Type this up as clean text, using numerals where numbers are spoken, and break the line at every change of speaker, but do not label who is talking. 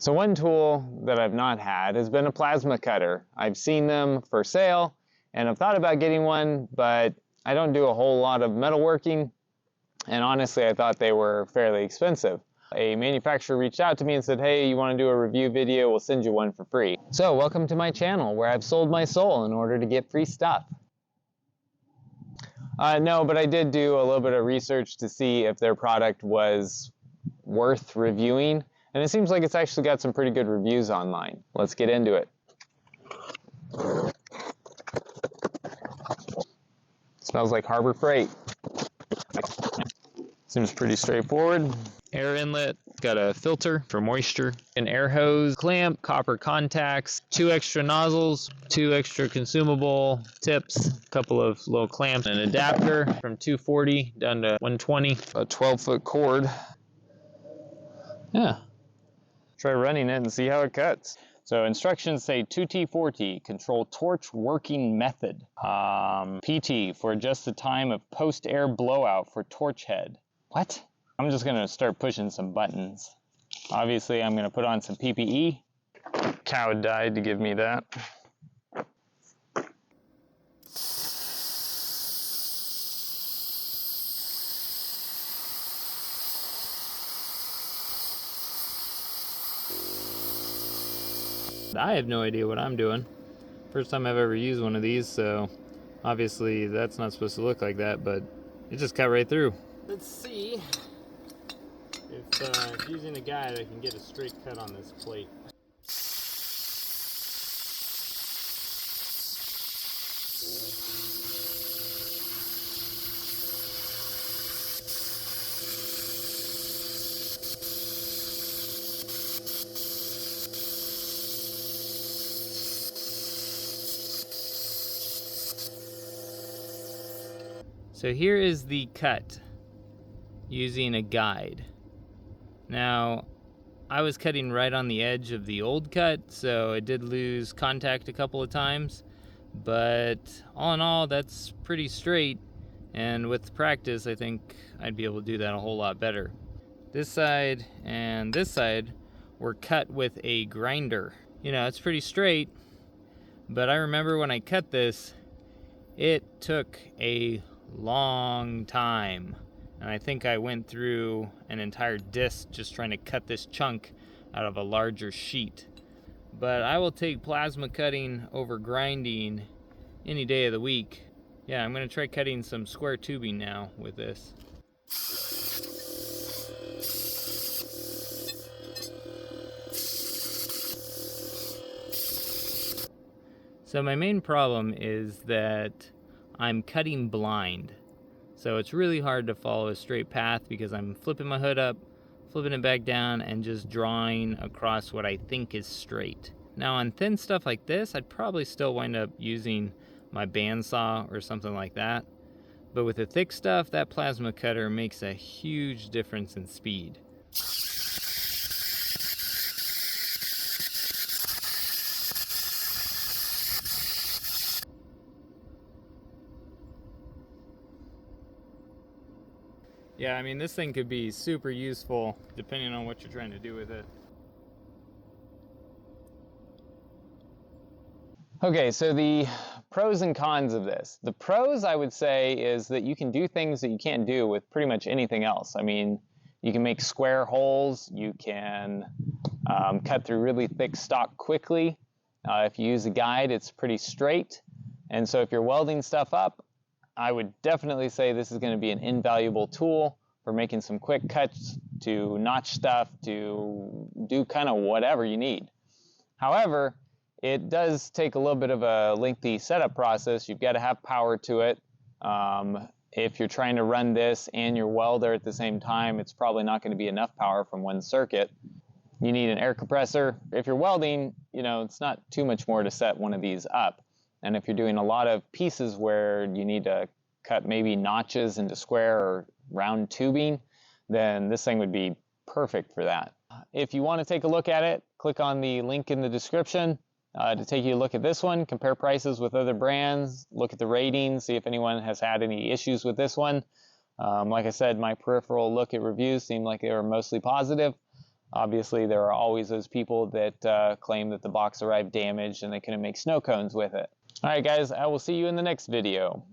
So one tool that I've not had has been a plasma cutter. I've seen them for sale and I've thought about getting one, but I don't do a whole lot of metalworking, and honestly I thought they were fairly expensive. A manufacturer reached out to me and said, hey, you want to do a review video? We'll send you one for free. So welcome to my channel where I've sold my soul in order to get free stuff. No, but I did do a little bit of research to see if their product was worth reviewing, and it seems like it's actually got some pretty good reviews online. Let's get into it. Smells like Harbor Freight. Seems pretty straightforward. Air inlet, got a filter for moisture, an air hose, clamp, copper contacts, 2 extra nozzles, 2 extra consumable tips, a couple of little clamps, an adapter from 240 down to 120, a 12-foot cord. Yeah. Try running it and see how it cuts. So instructions say 2T, 4T, control torch working method. PT for adjust the time of post-air blowout for torch head. What? I'm just gonna start pushing some buttons. Obviously, I'm gonna put on some PPE. Cow died to give me that. I have no idea what I'm doing. First time I've ever used one of these, so obviously that's not supposed to look like that, but it just cut right through. Let's see if using a guide I can get a straight cut on this plate. So here is the cut using a guide. Now, I was cutting right on the edge of the old cut, so it did lose contact a couple of times, but all in all, that's pretty straight, and with practice, I think I'd be able to do that a whole lot better. This side and this side were cut with a grinder. You know, it's pretty straight, but I remember when I cut this, it took a long time, and I think I went through an entire disc just trying to cut this chunk out of a larger sheet. But I will take plasma cutting over grinding any day of the week. Yeah, I'm going to try cutting some square tubing now with this. So my main problem is that I'm cutting blind. So it's really hard to follow a straight path because I'm flipping my hood up, flipping it back down, and just drawing across what I think is straight. Now on thin stuff like this, I'd probably still wind up using my bandsaw or something like that. But with the thick stuff, that plasma cutter makes a huge difference in speed. Yeah, I mean, this thing could be super useful depending on what you're trying to do with it. Okay, so the pros and cons of this. The pros, I would say, is that you can do things that you can't do with pretty much anything else. I mean, you can make square holes, you can cut through really thick stock quickly. If you use a guide, it's pretty straight. And so if you're welding stuff up, I would definitely say this is going to be an invaluable tool for making some quick cuts, to notch stuff, to do kind of whatever you need. However, it does take a little bit of a lengthy setup process. You've got to have power to it. If you're trying to run this and your welder at the same time, it's probably not going to be enough power from one circuit. You need an air compressor. If you're welding, you know, it's not too much more to set one of these up. And if you're doing a lot of pieces where you need to cut maybe notches into square or round tubing, then this thing would be perfect for that. If you want to take a look at it, click on the link in the description to take you a look at this one, compare prices with other brands, look at the ratings, see if anyone has had any issues with this one. Like I said, my peripheral look at reviews seemed like they were mostly positive. Obviously, there are always those people that claim that the box arrived damaged and they couldn't make snow cones with it. All right, guys, I will see you in the next video.